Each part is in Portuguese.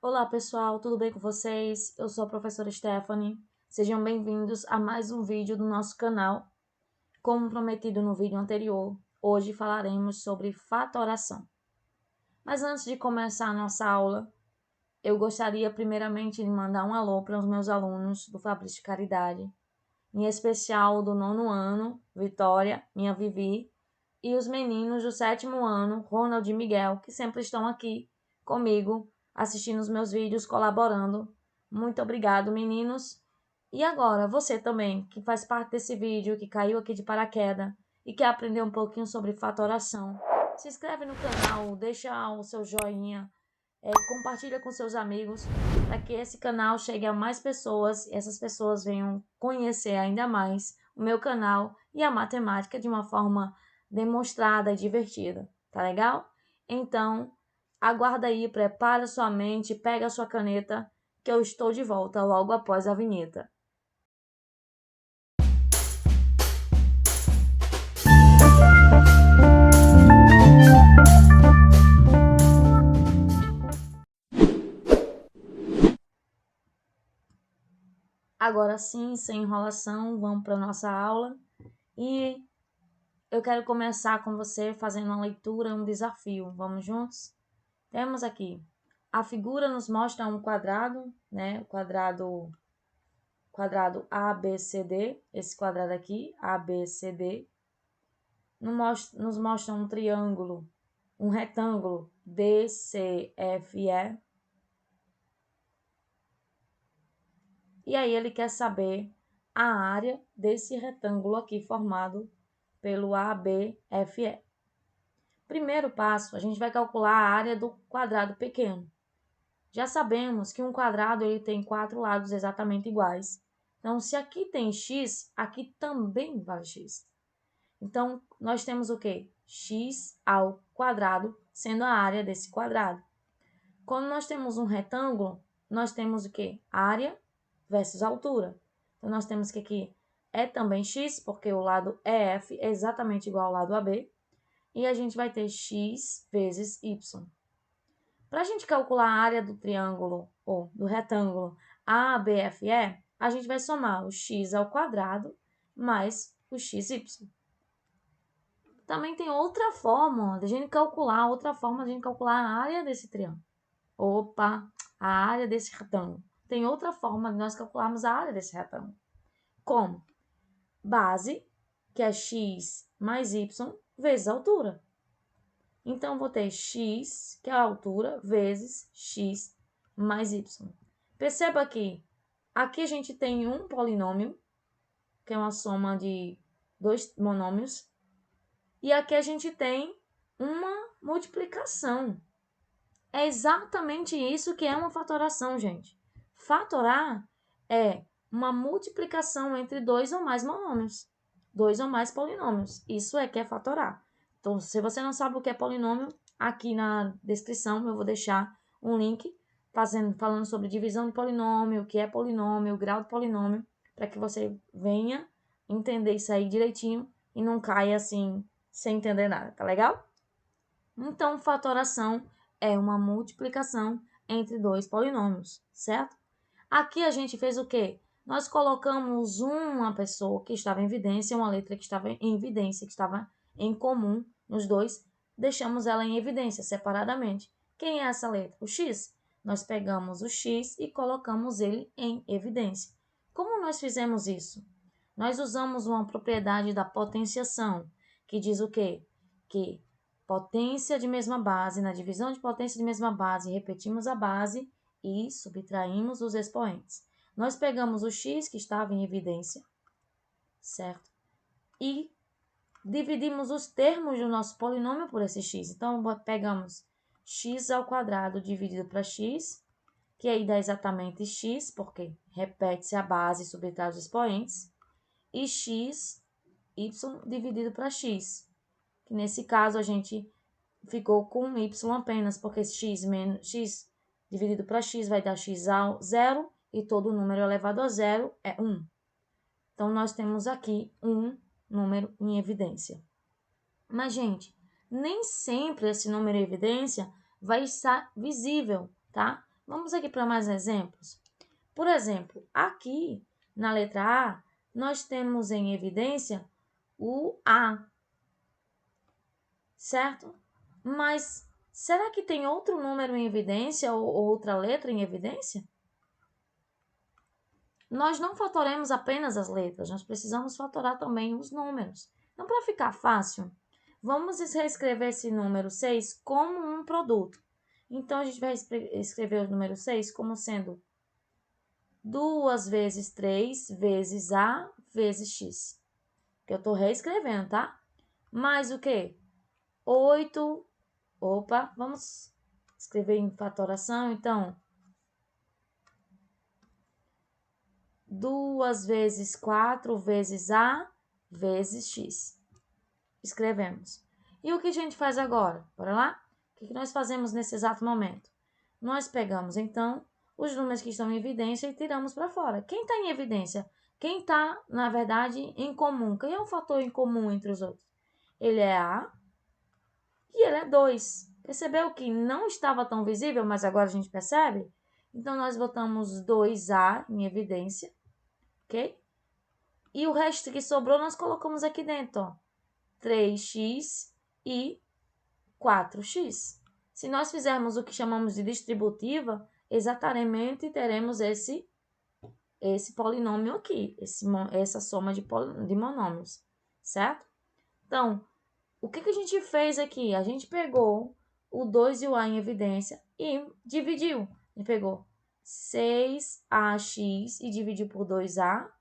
Olá pessoal, tudo bem com vocês? Eu sou a professora Stephanie. Sejam bem-vindos a mais um vídeo do nosso canal. Como prometido no vídeo anterior, hoje falaremos sobre fatoração. Mas antes de começar a nossa aula, eu gostaria primeiramente de mandar um alô para os meus alunos do Fabrício de Caridade, em especial do 9º ano, Vitória, minha Vivi, e os meninos do 7º ano, Ronald e Miguel, que sempre estão aqui comigo, assistindo os meus vídeos, colaborando. Muito obrigado, meninos. E agora, você também, que faz parte desse vídeo, que caiu aqui de paraquedas e quer aprender um pouquinho sobre fatoração, se inscreve no canal, deixa o seu joinha, compartilha com seus amigos, para que esse canal chegue a mais pessoas e essas pessoas venham conhecer ainda mais o meu canal e a matemática de uma forma demonstrada e divertida, tá legal? Então, aguarda aí, prepara sua mente, pega a sua caneta, que eu estou de volta logo após a vinheta. Agora sim, sem enrolação, vamos para nossa aula e eu quero começar com você fazendo uma leitura, um desafio. Vamos juntos? Temos aqui, a figura nos mostra um quadrado, né? Quadrado ABCD, esse quadrado aqui, ABCD. Nos mostra um triângulo, um retângulo DCFE. E aí ele quer saber a área desse retângulo aqui formado pelo ABFE. Primeiro passo, a gente vai calcular a área do quadrado pequeno. Já sabemos que um quadrado ele tem 4 lados exatamente iguais. Então, se aqui tem x, aqui também vale x. Então, nós temos o quê? X ao quadrado, sendo a área desse quadrado. Quando nós temos um retângulo, nós temos o quê? Área versus altura. Então, nós temos que aqui é também x, porque o lado EF é exatamente igual ao lado AB. E a gente vai ter x vezes y. Para a gente calcular a área do triângulo, ou do retângulo ABFE, a gente vai somar o x ao quadrado mais o xy. Também tem outra forma de a gente calcular, a área desse triângulo. Opa, a área desse retângulo. Tem outra forma de nós calcularmos a área desse retângulo. Como? Base, que é x mais y, vezes a altura. Então, vou ter x, que é a altura, vezes x mais y. Perceba que aqui a gente tem um polinômio, que é uma soma de dois monômios, e aqui a gente tem uma multiplicação. É exatamente isso que é uma fatoração, gente. Fatorar é uma multiplicação entre dois ou mais monômios, dois ou mais polinômios. Isso é que é fatorar. Então, se você não sabe o que é polinômio, aqui na descrição eu vou deixar um link falando sobre divisão de polinômio, o que é polinômio, o grau de polinômio, para que você venha entender isso aí direitinho e não caia assim sem entender nada, tá legal? Então, fatoração é uma multiplicação entre dois polinômios, certo? Aqui a gente fez o quê? Nós colocamos uma pessoa que estava em evidência, uma letra que estava em evidência, que estava em comum nos dois, deixamos ela em evidência separadamente. Quem é essa letra? O x. Nós pegamos o x e colocamos ele em evidência. Como nós fizemos isso? Nós usamos uma propriedade da potenciação, que diz o quê? Que potência de mesma base, na divisão de potência de mesma base, repetimos a base e subtraímos os expoentes. Nós pegamos o x que estava em evidência, certo? E dividimos os termos do nosso polinômio por esse x. Então, pegamos x ao quadrado dividido para x, que aí dá exatamente x, porque repete-se a base e subtrai os expoentes, e x, y dividido para x, que nesse caso a gente ficou com y apenas, porque x dividido para x vai dar x ao zero, e todo número elevado a zero é 1. Então, nós temos aqui um número em evidência. Mas, gente, nem sempre esse número em evidência vai estar visível, tá? Vamos aqui para mais exemplos. Por exemplo, aqui na letra A, nós temos em evidência o A, certo? Mas será que tem outro número em evidência ou outra letra em evidência? Nós não fatoremos apenas as letras, nós precisamos fatorar também os números. Então, para ficar fácil, vamos reescrever esse número 6 como um produto. Então, a gente vai escrever o número 6 como sendo 2 vezes 3 vezes A vezes X. Que eu estou reescrevendo, tá? Mais o quê? 8. Opa, vamos escrever em fatoração, então. 2 vezes 4 vezes A vezes X. Escrevemos. E o que a gente faz agora? Bora lá? O que nós fazemos nesse exato momento? Nós pegamos, então, os números que estão em evidência e tiramos para fora. Quem está em evidência? Quem está, na verdade, em comum? Quem é o fator em comum entre os outros? Ele é A e ele é 2. Percebeu que não estava tão visível, mas agora a gente percebe? Então, nós botamos 2A em evidência, ok? E o resto que sobrou nós colocamos aqui dentro, ó. 3x e 4x. Se nós fizermos o que chamamos de distributiva, exatamente teremos esse polinômio aqui, essa soma de monômios, certo? Então, o que a gente fez aqui? A gente pegou o 2 e o A em evidência e dividiu. A gente pegou 6AX e dividiu por 2A,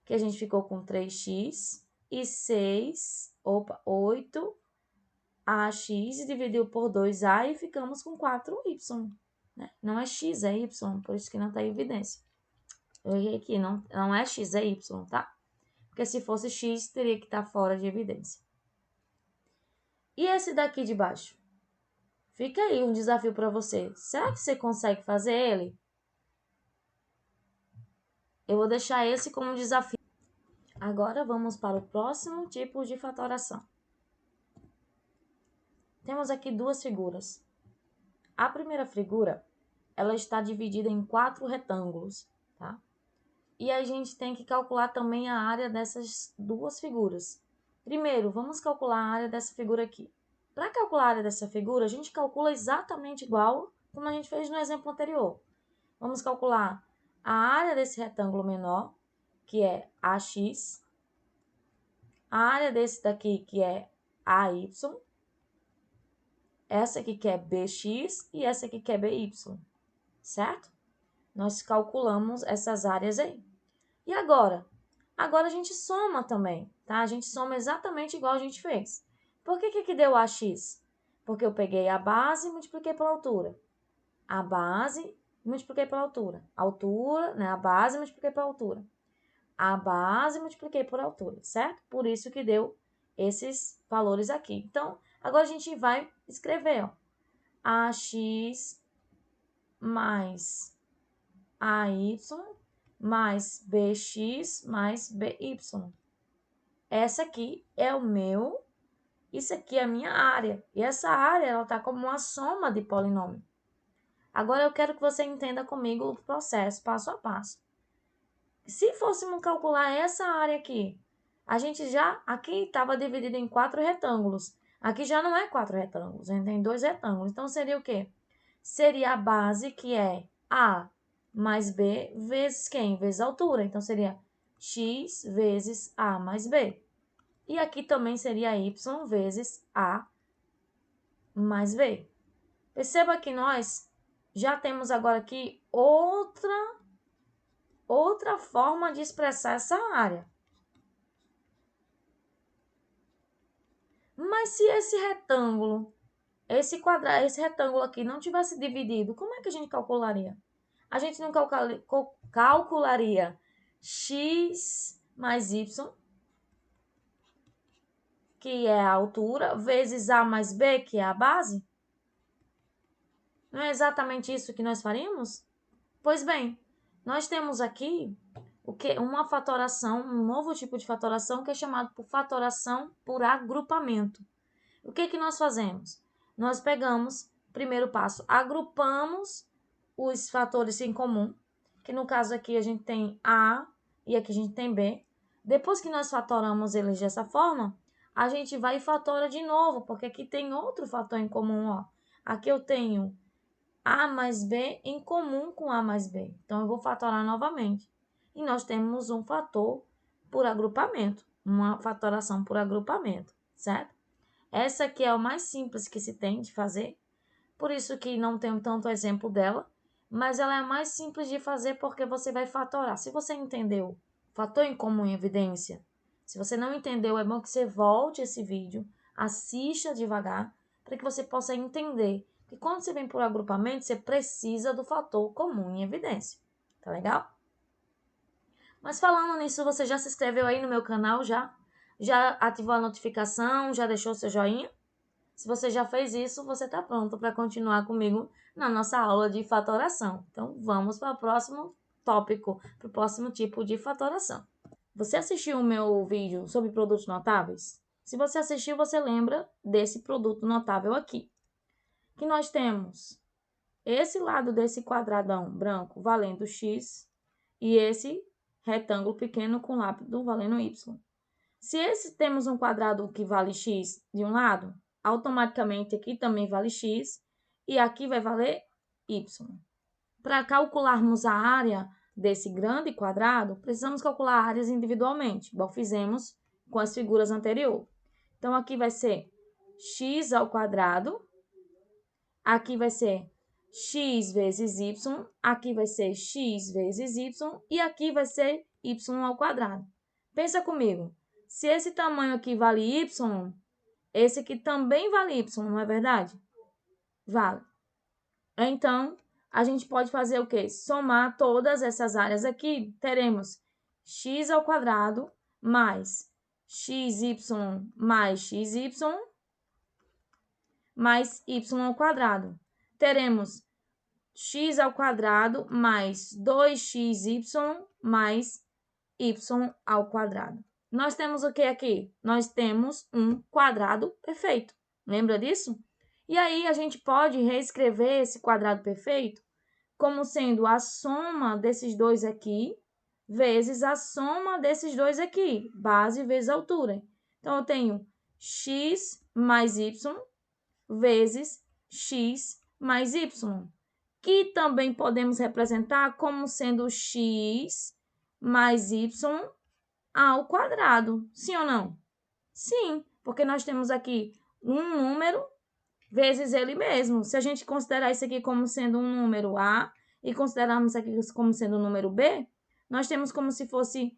que a gente ficou com 3x, e 8AX e dividiu por 2A e ficamos com 4y. Né? Não é x, é y, por isso que não está em evidência. Eu errei aqui, não é x, é y, tá? Porque se fosse x, teria que estar fora de evidência. E esse daqui de baixo? Fica aí um desafio para você. Será que você consegue fazer ele? Eu vou deixar esse como desafio. Agora vamos para o próximo tipo de fatoração. Temos aqui duas figuras. A primeira figura, ela está dividida em 4 retângulos, tá? E a gente tem que calcular também a área dessas duas figuras. Primeiro, vamos calcular a área dessa figura aqui. Para calcular a área dessa figura, a gente calcula exatamente igual como a gente fez no exemplo anterior. Vamos calcular a área desse retângulo menor, que é AX, a área desse daqui, que é AY, essa aqui que é BX e essa aqui que é BY, certo? Nós calculamos essas áreas aí. E agora? Agora a gente soma também, tá? A gente soma exatamente igual a gente fez. Por que deu AX? Porque eu peguei a base e multipliquei pela altura. A base e multipliquei pela altura. A altura, né? A base e multipliquei pela altura. A base e multipliquei por altura, certo? Por isso que deu esses valores aqui. Então, agora a gente vai escrever, ó. AX mais AY mais BX mais BY. Essa aqui é o meu, isso aqui é a minha área. E essa área, ela está como uma soma de polinômio. Agora, eu quero que você entenda comigo o processo, passo a passo. Se fôssemos calcular essa área aqui, a gente já, aqui estava dividido em 4 retângulos. Aqui já não é 4 retângulos, a gente tem 2 retângulos. Então, seria o quê? Seria a base, que é A mais B vezes quem? Vezes a altura. Então, seria x vezes A mais B. E aqui também seria y vezes A mais B. Perceba que nós já temos agora aqui outra forma de expressar essa área. Mas se esse retângulo, esse retângulo aqui não tivesse dividido, como é que a gente calcularia? A gente não calcularia x mais y, que é a altura, vezes A mais B, que é a base? Não é exatamente isso que nós faríamos? Pois bem, nós temos aqui uma fatoração, um novo tipo de fatoração que é chamado por fatoração por agrupamento. O que nós fazemos? Nós pegamos, primeiro passo, agrupamos os fatores em comum, que no caso aqui a gente tem A e aqui a gente tem B. Depois que nós fatoramos eles dessa forma, a gente vai e fatora de novo, porque aqui tem outro fator em comum, ó. Aqui eu tenho A mais B em comum com A mais B. Então, eu vou fatorar novamente. E nós temos um fator por agrupamento, uma fatoração por agrupamento, certo? Essa aqui é o mais simples que se tem de fazer, por isso que não tenho tanto exemplo dela, mas ela é a mais simples de fazer porque você vai fatorar. Se você entendeu fator em comum em evidência, se você não entendeu, é bom que você volte esse vídeo, assista devagar, para que você possa entender que quando você vem por agrupamento, você precisa do fator comum em evidência. Tá legal? Mas falando nisso, você já se inscreveu aí no meu canal já? Já ativou a notificação? Já deixou seu joinha? Se você já fez isso, você está pronto para continuar comigo na nossa aula de fatoração. Então, vamos para o próximo tópico, para o próximo tipo de fatoração. Você assistiu o meu vídeo sobre produtos notáveis? Se você assistiu, você lembra desse produto notável aqui. Que nós temos esse lado desse quadradão branco valendo x e esse retângulo pequeno com lápide valendo y. Se temos um quadrado que vale x de um lado, automaticamente aqui também vale x e aqui vai valer y. Para calcularmos a área desse grande quadrado, precisamos calcular áreas individualmente, igual fizemos com as figuras anteriores. Então, aqui vai ser x ao quadrado, aqui vai ser x vezes y, aqui vai ser x vezes y e aqui vai ser y ao quadrado. Pensa comigo, se esse tamanho aqui vale y, esse aqui também vale y, não é verdade? Vale. Então, a gente pode fazer o quê? Somar todas essas áreas aqui, teremos x ao quadrado mais xy mais xy mais y ao quadrado. Teremos x ao quadrado mais 2xy mais y ao quadrado. Nós temos o que aqui? Nós temos um quadrado perfeito. Lembra disso? E aí, a gente pode reescrever esse quadrado perfeito como sendo a soma desses dois aqui vezes a soma desses dois aqui, base vezes altura. Então, eu tenho x mais y vezes x mais y, que também podemos representar como sendo x mais y ao quadrado. Sim ou não? Sim, porque nós temos aqui um número vezes ele mesmo. Se a gente considerar isso aqui como sendo um número A e considerarmos aqui como sendo um número B, nós temos como se fosse...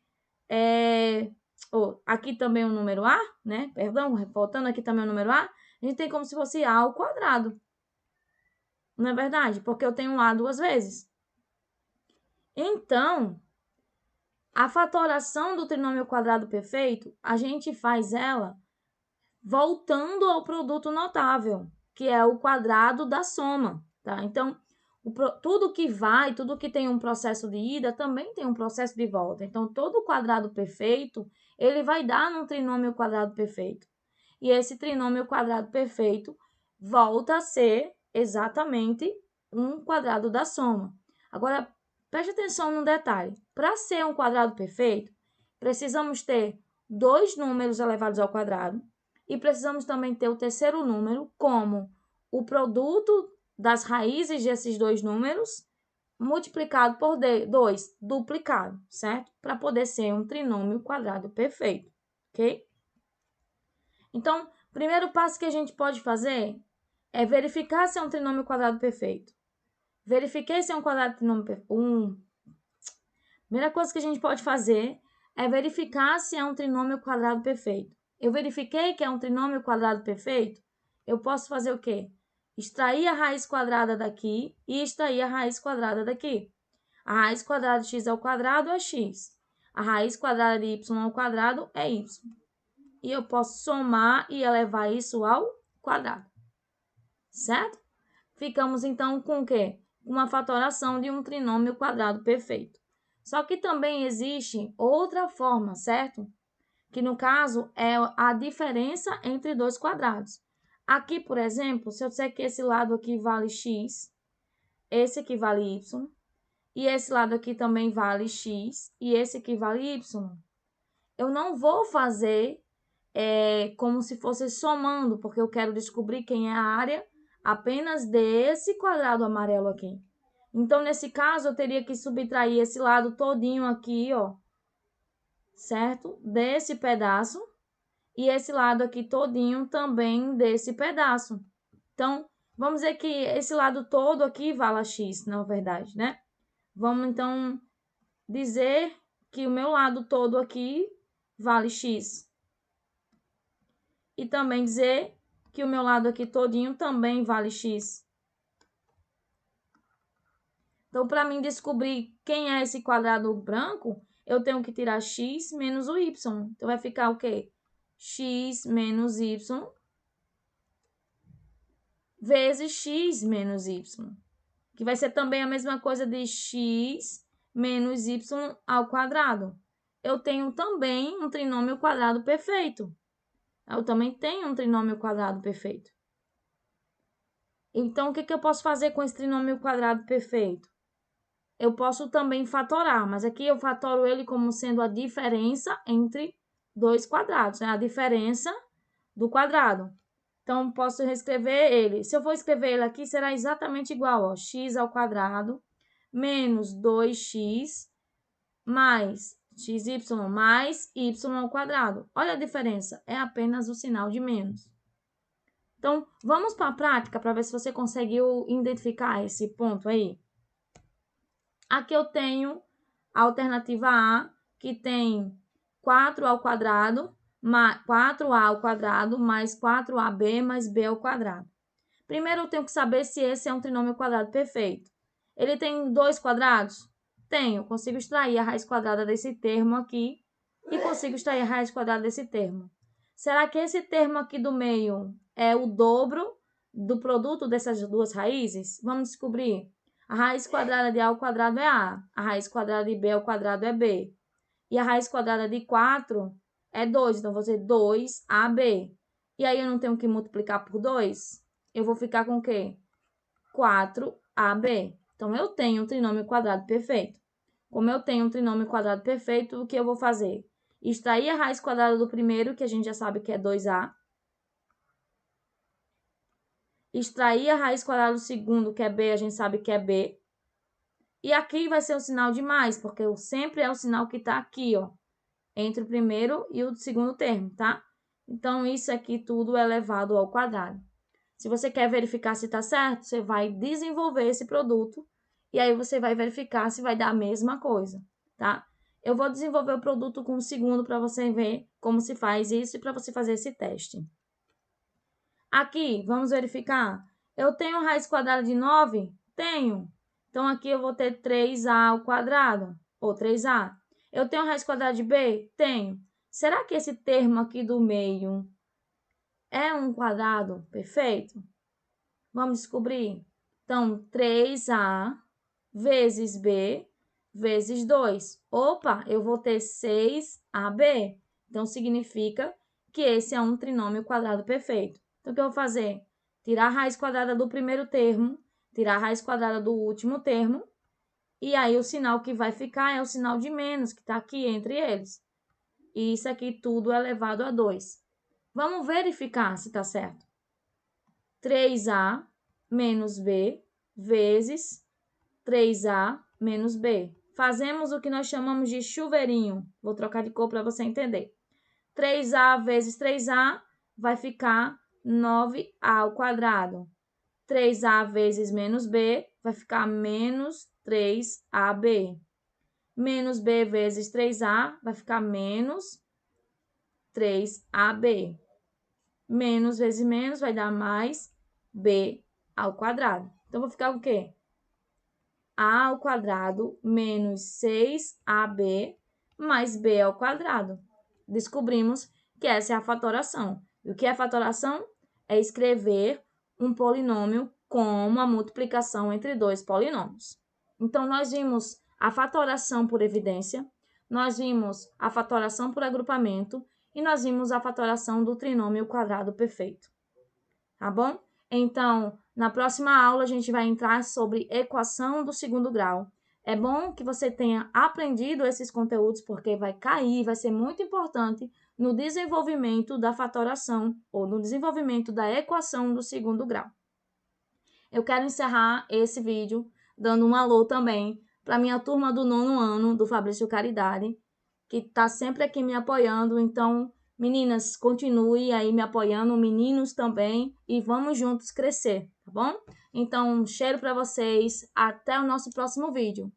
aqui também um número A, né? Perdão, voltando aqui também o número A, a gente tem como se fosse A ao quadrado. Não é verdade? Porque eu tenho A duas vezes. Então, a fatoração do trinômio quadrado perfeito, a gente faz ela voltando ao produto notável, que é o quadrado da soma, tá? Então, tudo que vai, tudo que tem um processo de ida, também tem um processo de volta. Então, todo quadrado perfeito, ele vai dar num trinômio quadrado perfeito. E esse trinômio quadrado perfeito volta a ser exatamente um quadrado da soma. Agora, preste atenção num detalhe. Para ser um quadrado perfeito, precisamos ter dois números elevados ao quadrado e precisamos também ter o terceiro número como o produto das raízes desses dois números multiplicado por 2, duplicado, certo? Para poder ser um trinômio quadrado perfeito, ok? Então, o primeiro passo que a gente pode fazer é verificar se é um trinômio quadrado perfeito. Verifiquei se é um quadrado trinômio perfeito. Primeira coisa que a gente pode fazer é verificar se é um trinômio quadrado perfeito. Eu verifiquei que é um trinômio quadrado perfeito, eu posso fazer o quê? Extrair a raiz quadrada daqui e extrair a raiz quadrada daqui. A raiz quadrada de x ao quadrado é x. A raiz quadrada de y ao quadrado é y. E eu posso somar e elevar isso ao quadrado. Certo? Ficamos, então, com o quê? Uma fatoração de um trinômio quadrado perfeito. Só que também existe outra forma, certo? Que, no caso, é a diferença entre dois quadrados. Aqui, por exemplo, se eu disser que esse lado aqui vale x esse aqui vale y, e esse lado aqui também vale x, e esse aqui vale y. Eu não vou fazer como se fosse somando, porque eu quero descobrir quem é a área apenas desse quadrado amarelo aqui. Então, nesse caso, eu teria que subtrair esse lado todinho aqui, ó, certo? Desse pedaço, e esse lado aqui todinho também desse pedaço. Então, vamos dizer que esse lado todo aqui vale x, na verdade, né? Vamos, então, dizer que o meu lado todo aqui vale x. E também dizer que o meu lado aqui todinho também vale x. Então, para mim descobrir quem é esse quadrado branco, eu tenho que tirar x menos o y. Então, vai ficar o quê? X menos y vezes x menos y. Que vai ser também a mesma coisa de x menos y ao quadrado. Eu tenho também um trinômio quadrado perfeito. Eu também tenho um trinômio quadrado perfeito. Então, o que eu posso fazer com esse trinômio quadrado perfeito? Eu posso também fatorar, mas aqui eu fatoro ele como sendo a diferença entre dois quadrados, né? A diferença do quadrado. Então, posso reescrever ele. Se eu for escrever ele aqui, será exatamente igual, ó, x ao quadrado menos 2x mais xy mais y ao quadrado. Olha a diferença, é apenas o sinal de menos. Então, vamos para a prática para ver se você conseguiu identificar esse ponto aí. Aqui eu tenho a alternativa A, que tem 4 ao quadrado, 4a ao quadrado mais 4ab mais b ao quadrado. Primeiro, eu tenho que saber se esse é um trinômio quadrado perfeito. Ele tem dois quadrados? Tenho. Consigo extrair a raiz quadrada desse termo aqui e consigo extrair a raiz quadrada desse termo. Será que esse termo aqui do meio é o dobro do produto dessas duas raízes? Vamos descobrir. A raiz quadrada de A ao quadrado é A. A raiz quadrada de B ao quadrado é B. E a raiz quadrada de 4 é 2. Então, vou dizer 2AB. E aí, eu não tenho que multiplicar por 2? Eu vou ficar com o quê? 4AB. Então, eu tenho um trinômio quadrado perfeito. Como eu tenho um trinômio quadrado perfeito, o que eu vou fazer? Extrair a raiz quadrada do primeiro, que a gente já sabe que é 2A. Extrair a raiz quadrada do segundo, que é B, a gente sabe que é B. E aqui vai ser o sinal de mais, porque sempre é o sinal que está aqui, ó, entre o primeiro e o segundo termo, tá? Então, isso aqui tudo é elevado ao quadrado. Se você quer verificar se está certo, você vai desenvolver esse produto e aí você vai verificar se vai dar a mesma coisa, tá? Eu vou desenvolver o produto com um segundo para você ver como se faz isso e para você fazer esse teste. Aqui, vamos verificar. Eu tenho raiz quadrada de 9? Tenho. Então, aqui eu vou ter 3a ao quadrado, ou 3a. Eu tenho raiz quadrada de b? Tenho. Será que esse termo aqui do meio é um quadrado perfeito? Vamos descobrir. Então, 3a vezes b vezes 2. Opa, eu vou ter 6ab. Então, significa que esse é um trinômio quadrado perfeito. Então, o que eu vou fazer? Tirar a raiz quadrada do primeiro termo, tirar a raiz quadrada do último termo, e aí o sinal que vai ficar é o sinal de menos, que está aqui entre eles. E isso aqui tudo é elevado a 2. Vamos verificar se está certo. 3a menos b vezes 3a menos b. Fazemos o que nós chamamos de chuveirinho. Vou trocar de cor para você entender. 3a vezes 3a vai ficar 9a ao quadrado. 3a vezes menos b vai ficar menos 3ab. Menos b vezes 3a vai ficar menos 3ab. Menos vezes menos vai dar mais b ao quadrado. Então, vou ficar o quê? A ao quadrado menos 6ab mais b ao quadrado. Descobrimos que essa é a fatoração. E o que é fatoração? É escrever um polinômio como a multiplicação entre dois polinômios. Então, nós vimos a fatoração por evidência, nós vimos a fatoração por agrupamento e nós vimos a fatoração do trinômio quadrado perfeito. Tá bom? Então, na próxima aula, a gente vai entrar sobre equação do segundo grau. É bom que você tenha aprendido esses conteúdos, porque vai cair, vai ser muito importante no desenvolvimento da fatoração ou no desenvolvimento da equação do segundo grau. Eu quero encerrar esse vídeo dando um alô também para minha turma do 9º ano do Fabrício Caridade, que está sempre aqui me apoiando. Então, meninas, continue aí me apoiando, meninos também, e vamos juntos crescer, tá bom? Então, um cheiro para vocês, até o nosso próximo vídeo.